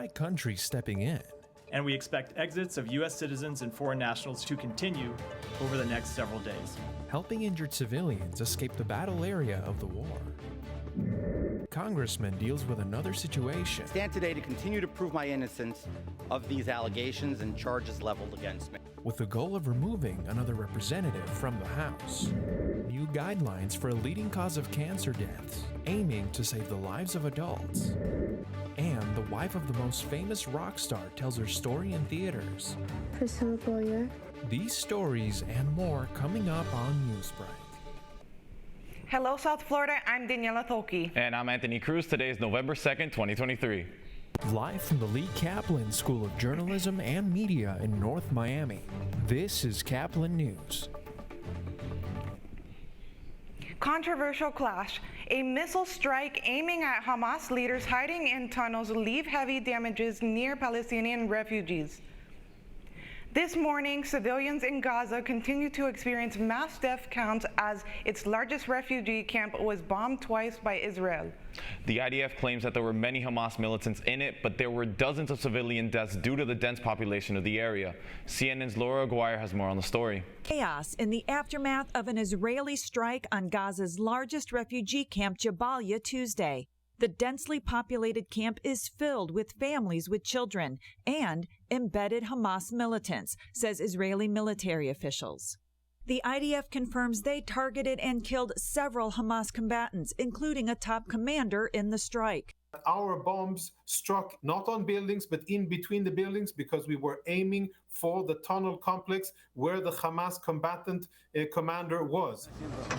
nearby countries stepping in. And we expect exits of U.S. citizens and foreign nationals to continue over the next several days, helping injured civilians escape the battle area of the war. Congressman deals with another situation. I stand today to continue to prove my innocence of these allegations and charges leveled against me, with the goal of removing another representative from the House. New guidelines for a leading cause of cancer deaths, aiming to save the lives of adults. And the wife of the most famous rock star tells her story in theaters. Priscilla Boyer. These stories and more coming up on Newsbreak. Hello, South Florida. I'm Daniela Thoki. And I'm Anthony Cruz. Today is November 2nd, 2023. Live from the Lee Caplin School of Journalism and Media in North Miami, this is Caplin News. Controversial clash. A missile strike aiming at Hamas leaders hiding in tunnels leave heavy damages near Palestinian refugees. This morning, civilians in Gaza continue to experience mass death counts as its largest refugee camp was bombed twice by Israel. The IDF claims that there were many Hamas militants in it, but there were dozens of civilian deaths due to the dense population of the area. CNN's Laura Aguirre has more on the story. Chaos in the aftermath of an Israeli strike on Gaza's largest refugee camp, Jabalia, Tuesday. The densely populated camp is filled with families with children and embedded Hamas militants, says Israeli military officials. The IDF confirms they targeted and killed several Hamas combatants, including a top commander in the strike. Our bombs struck not on buildings, but in between the buildings because we were aiming for the tunnel complex where the Hamas combatant commander was.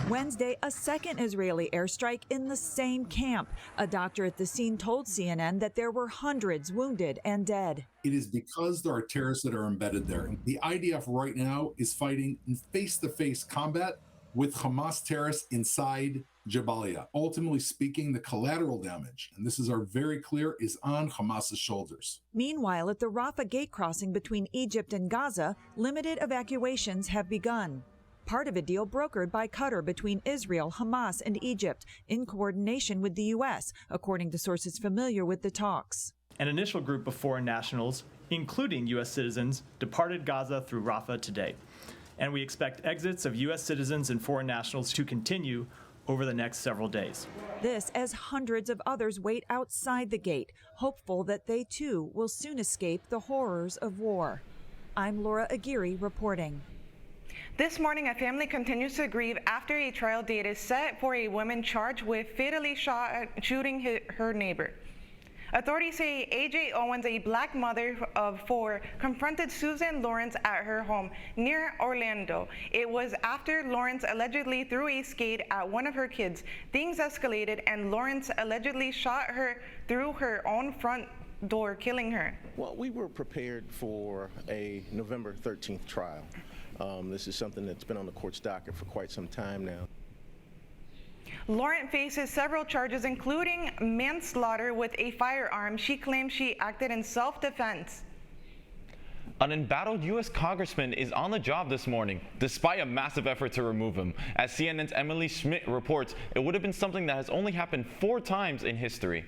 Wednesday, a second Israeli airstrike in the same camp. A doctor at the scene told CNN that there were hundreds wounded and dead. It is because there are terrorists that are embedded there. The IDF right now is fighting in face-to-face combat with Hamas terrorists inside Jabalia. Ultimately speaking, the collateral damage, and this is our very clear, is on Hamas's shoulders. Meanwhile, at the Rafah gate crossing between Egypt and Gaza, limited evacuations have begun. Part of a deal brokered by Qatar between Israel, Hamas, and Egypt in coordination with the U.S., according to sources familiar with the talks. An initial group of foreign nationals, including U.S. citizens, departed Gaza through Rafah today. And we expect exits of U.S. citizens and foreign nationals to continue over the next several days. This as hundreds of others wait outside the gate, hopeful that they too will soon escape the horrors of war. I'm Laura Aguirre reporting. This morning, a family continues to grieve after a trial date is set for a woman charged with fatally shooting her neighbor. Authorities say A.J. Owens, a black mother of 4, confronted Susan Lawrence at her home near Orlando. It was after Lawrence allegedly threw a skate at one of her kids. Things escalated and Lawrence allegedly shot her through her own front door, killing her. Well, we were prepared for a November 13th trial. This is something that's been on the court's docket for quite some time now. Lawrence faces several charges, including manslaughter with a firearm. She claims she acted in self-defense. An embattled U.S. congressman is on the job this morning, despite a massive effort to remove him. As CNN's Emily Schmidt reports, it would have been something that has only happened 4 times in history.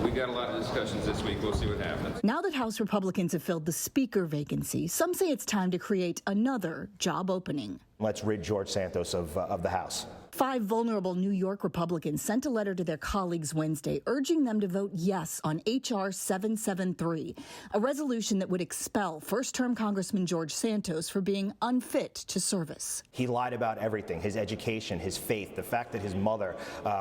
We got a lot of discussions this week. We'll see what happens. Now that House Republicans have filled the Speaker vacancy, some say it's time to create another job opening. Let's rid George Santos of the House. 5 vulnerable New York Republicans sent a letter to their colleagues Wednesday urging them to vote yes on H.R. 773, a resolution that would expel first-term Congressman George Santos for being unfit to service. He lied about everything, his education, his faith, the fact that his mother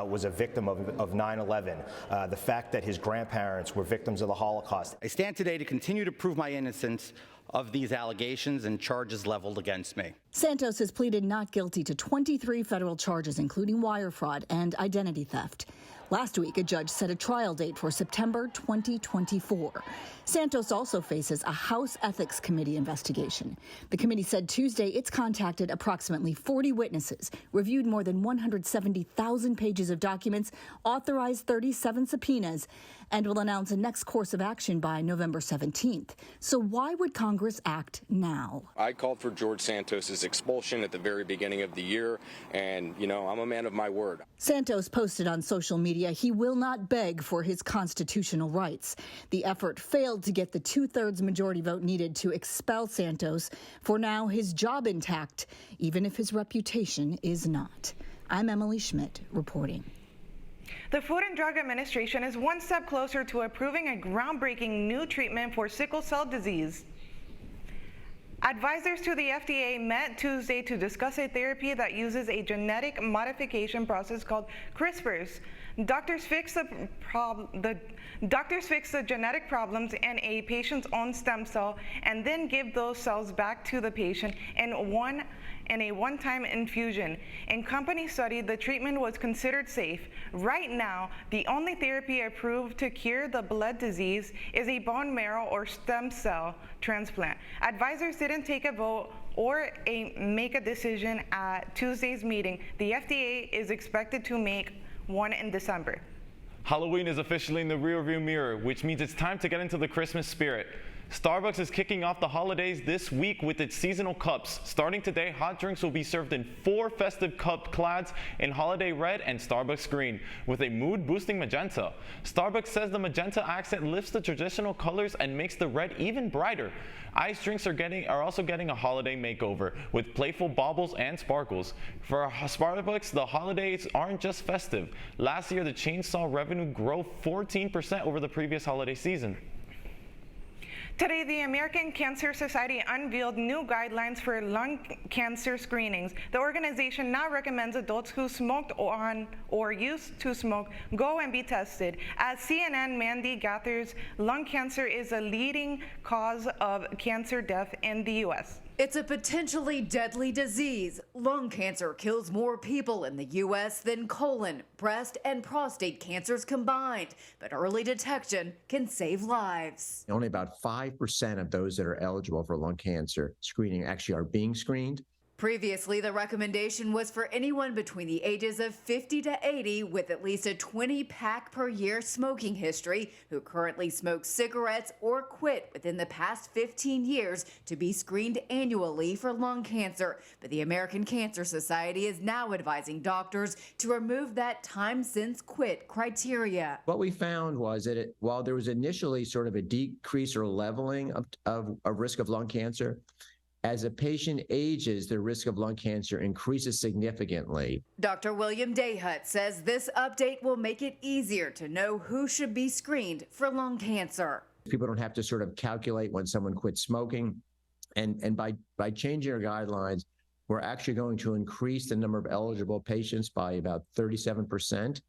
was a victim of 9/11, the fact that his grandparents were victims of the Holocaust. I stand today to continue to prove my innocence of these allegations and charges leveled against me. Santos has pleaded not guilty to 23 federal charges, including wire fraud and identity theft. Last week, a judge set a trial date for September 2024. Santos also faces a House Ethics Committee investigation. The committee said Tuesday it's contacted approximately 40 witnesses, reviewed more than 170,000 pages of documents, authorized 37 subpoenas, and will announce a next course of action by November 17th. So why would Congress act now? I called for George Santos's expulsion at the very beginning of the year, and, I'm a man of my word. Santos posted on social media media he will not beg for his constitutional rights. The effort failed to get the 2/3 majority vote needed to expel Santos. For now, his job intact, even if his reputation is not. I'm Emily Schmidt reporting. The Food and Drug Administration is one step closer to approving a groundbreaking new treatment for sickle cell disease. Advisors to the FDA met Tuesday to discuss a therapy that uses a genetic modification process called CRISPRs. Doctors fix the genetic problems in a patient's own stem cell and then give those cells back to the patient in a one-time infusion. In company study, the treatment was considered safe. Right now, the only therapy approved to cure the blood disease is a bone marrow or stem cell transplant. Advisors didn't take a vote or make a decision at Tuesday's meeting. The FDA is expected to make one in December. Halloween is officially in the rearview mirror, which means it's time to get into the Christmas spirit. Starbucks is kicking off the holidays this week with its seasonal cups. Starting today, hot drinks will be served in 4 festive cup clads in holiday red and Starbucks green with a mood-boosting magenta. Starbucks says the magenta accent lifts the traditional colors and makes the red even brighter. Ice drinks are also getting a holiday makeover with playful baubles and sparkles. For Starbucks, the holidays aren't just festive. Last year, the chain saw revenue grow 14% over the previous holiday season. Today, the American Cancer Society unveiled new guidelines for lung cancer screenings. The organization now recommends adults who smoked or used to smoke go and be tested. As CNN Mandy gathers, lung cancer is a leading cause of cancer death in the U.S. It's a potentially deadly disease. Lung cancer kills more people in the U.S. than colon, breast, and prostate cancers combined. But early detection can save lives. Only about 5% of those that are eligible for lung cancer screening actually are being screened. Previously, the recommendation was for anyone between the ages of 50 to 80 with at least a 20-pack per year smoking history who currently smoke cigarettes or quit within the past 15 years to be screened annually for lung cancer. But the American Cancer Society is now advising doctors to remove that time since quit criteria. What we found was that while there was initially sort of a decrease or leveling of a risk of lung cancer, as a patient ages, the risk of lung cancer increases significantly. Dr. William Dayhut says this update will make it easier to know who should be screened for lung cancer. People don't have to sort of calculate when someone quits smoking. And by changing our guidelines, we're actually going to increase the number of eligible patients by about 37%.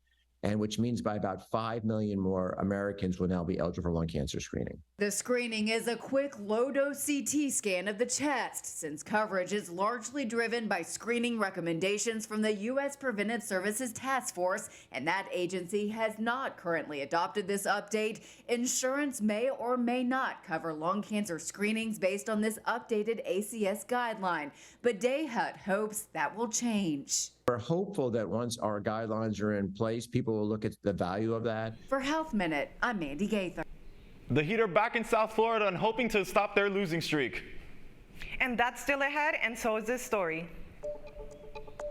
And which means by about 5 million more Americans will now be eligible for lung cancer screening. The screening is a quick low-dose CT scan of the chest, since coverage is largely driven by screening recommendations from the U.S. Preventive Services Task Force, and that agency has not currently adopted this update. Insurance may or may not cover lung cancer screenings based on this updated ACS guideline, but Dayhut hopes that will change. We're hopeful that once our guidelines are in place, people will look at the value of that. For Health Minute, I'm Mandy Gaither. The Heat are back in South Florida and hoping to stop their losing streak. And that's still ahead, and so is this story.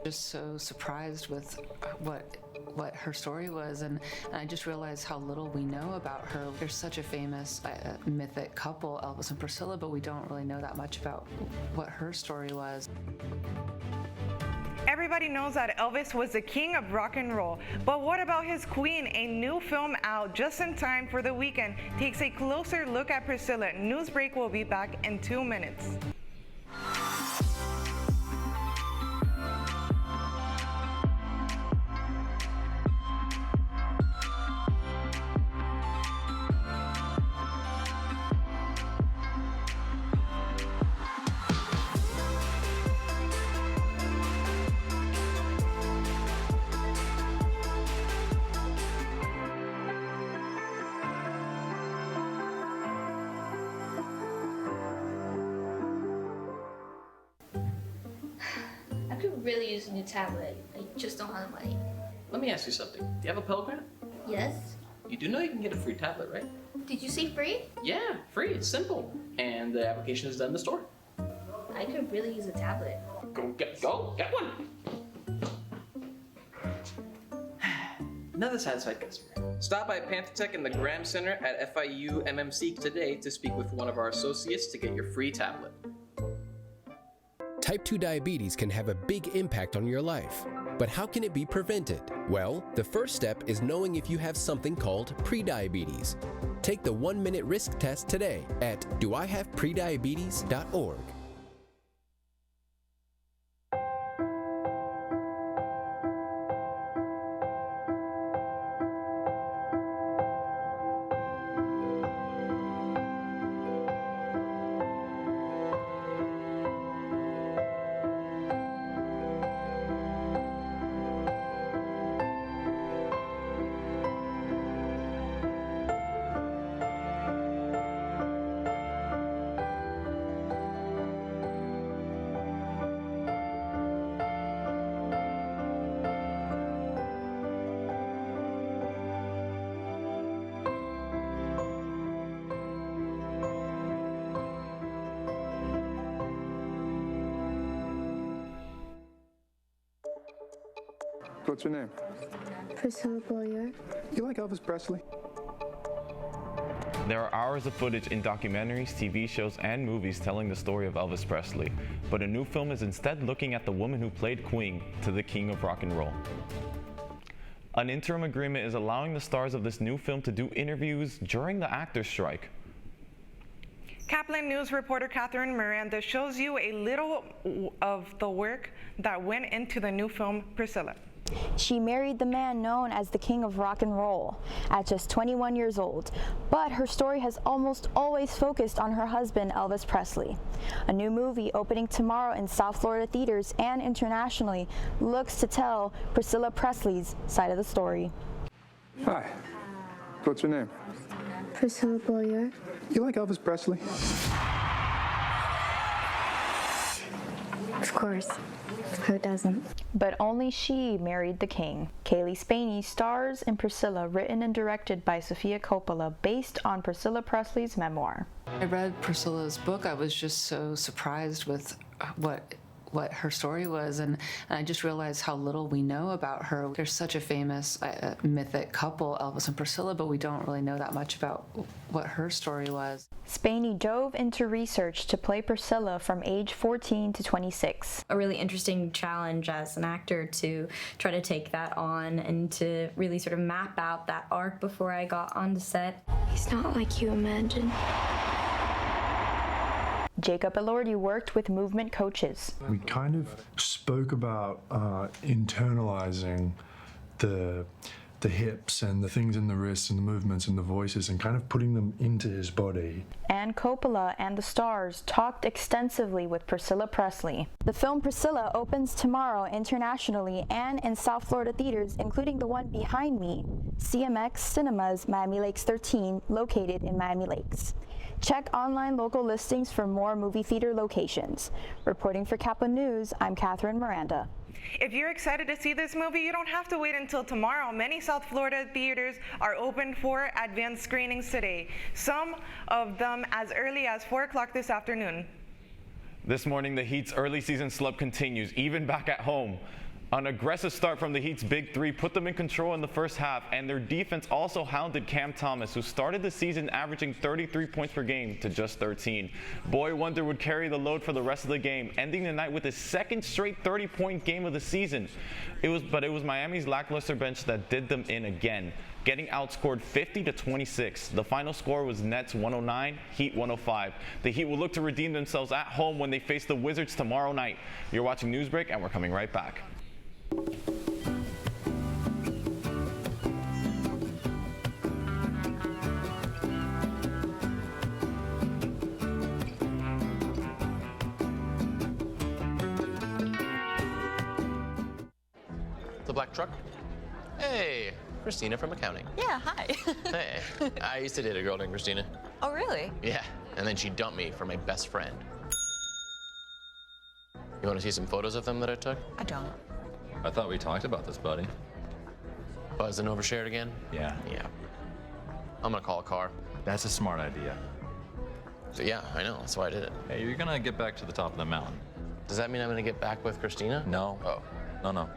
Just so surprised with what her story was, and I just realized how little we know about her. There's such a famous mythic couple, Elvis and Priscilla, but we don't really know that much about what her story was. Everybody knows that Elvis was the king of rock and roll, but what about his queen? A new film out just in time for the weekend takes a closer look at Priscilla. Newsbreak will be back in 2 minutes. Really use a new tablet. I just don't have the money. Let me ask you something. Do you have a Pell Grant? Yes. You do know you can get a free tablet, right? Did you say free? Yeah, free. It's simple. And the application is done in the store. I could really use a tablet. Go get one. another satisfied customer. Stop by Pantotech in the Graham Center at FIU MMC today to speak with one of our associates to get your free tablet. Type 2 diabetes can have a big impact on your life. But how can it be prevented? Well, the first step is knowing if you have something called prediabetes. Take the 1-minute risk test today at doihaveprediabetes.org. What's your name? Priscilla Boyer. You like Elvis Presley? There are hours of footage in documentaries, TV shows, and movies telling the story of Elvis Presley, but a new film is instead looking at the woman who played Queen to the king of rock and roll. An interim agreement is allowing the stars of this new film to do interviews during the actors' strike. Caplin News reporter Catherine Miranda shows you a little of the work that went into the new film Priscilla. She married the man known as the king of rock and roll at just 21 years old, but her story has almost always focused on her husband, Elvis Presley. A new movie opening tomorrow in South Florida theaters and internationally looks to tell Priscilla Presley's side of the story. Hi. What's your name? Priscilla Boyer. You like Elvis Presley? Of course. Who doesn't? But only she married the king. Kaylee Spaney stars in Priscilla, written and directed by Sofia Coppola, based on Priscilla Presley's memoir. I read Priscilla's book. I was just so surprised with what her story was, and I just realized how little we know about her. There's such a famous mythic couple, Elvis and Priscilla, but we don't really know that much about what her story was. Spaney dove into research to play Priscilla from age 14 to 26. A really interesting challenge as an actor to try to take that on and to really sort of map out that arc before I got onto set. He's not like you imagine. Jacob Elordi worked with movement coaches. We kind of spoke about internalizing the hips and the things in the wrists and the movements and the voices and kind of putting them into his body. And Coppola and the stars talked extensively with Priscilla Presley. The film Priscilla opens tomorrow internationally and in South Florida theaters, including the one behind me, CMX Cinemas Miami Lakes 13, located in Miami Lakes. Check online local listings for more movie theater locations. Reporting for Caplin News, I'm Catherine Miranda. If you're excited to see this movie, you don't have to wait until tomorrow. Many South Florida theaters are open for advanced screenings today, some of them as early as 4 o'clock this afternoon. This morning, the Heat's early season slump continues, even back at home. An aggressive start from the Heat's big three put them in control in the first half, and their defense also hounded Cam Thomas, who started the season averaging 33 points per game to just 13. Boy Wonder would carry the load for the rest of the game, ending the night with his second straight 30-point game of the season. It was Miami's lackluster bench that did them in again, getting outscored 50-26. The final score was Nets 109, Heat 105. The Heat will look to redeem themselves at home when they face the Wizards tomorrow night. You're watching Newsbreak, and we're coming right back. The black truck? Hey, Christina from accounting. Yeah, hi. Hey, I used to date a girl named Christina. Oh, really? Yeah, and then she dumped me for my best friend. You want to see some photos of them that I took? I don't. I thought we talked about this, buddy. Buzz and overshared again? Yeah. Yeah. I'm gonna call a car. That's a smart idea. So yeah, I know, that's why I did it. Hey, you're gonna get back to the top of the mountain. Does that mean I'm gonna get back with Christina? No. Oh. No.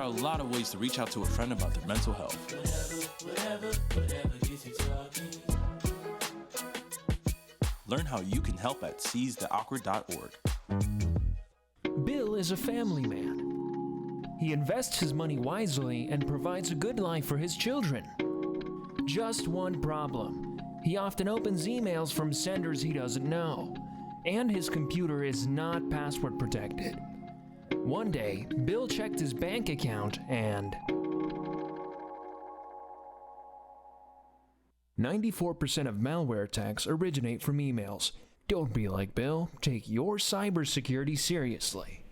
are a lot of ways to reach out to a friend about their mental health. Learn how you can help at seizetheawkward.org. Bill is a family man. He invests his money wisely and provides a good life for his children. Just one problem. He often opens emails from senders he doesn't know, and his computer is not password protected. One day, Bill checked his bank account and 94% of malware attacks originate from emails. Don't be like Bill. Take your cybersecurity seriously.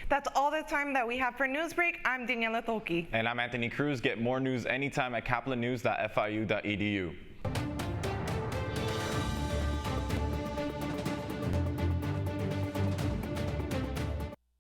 That's all the time that we have for Newsbreak. I'm Daniela Tolki. And I'm Anthony Cruz. Get more news anytime at caplinnews.fiu.edu.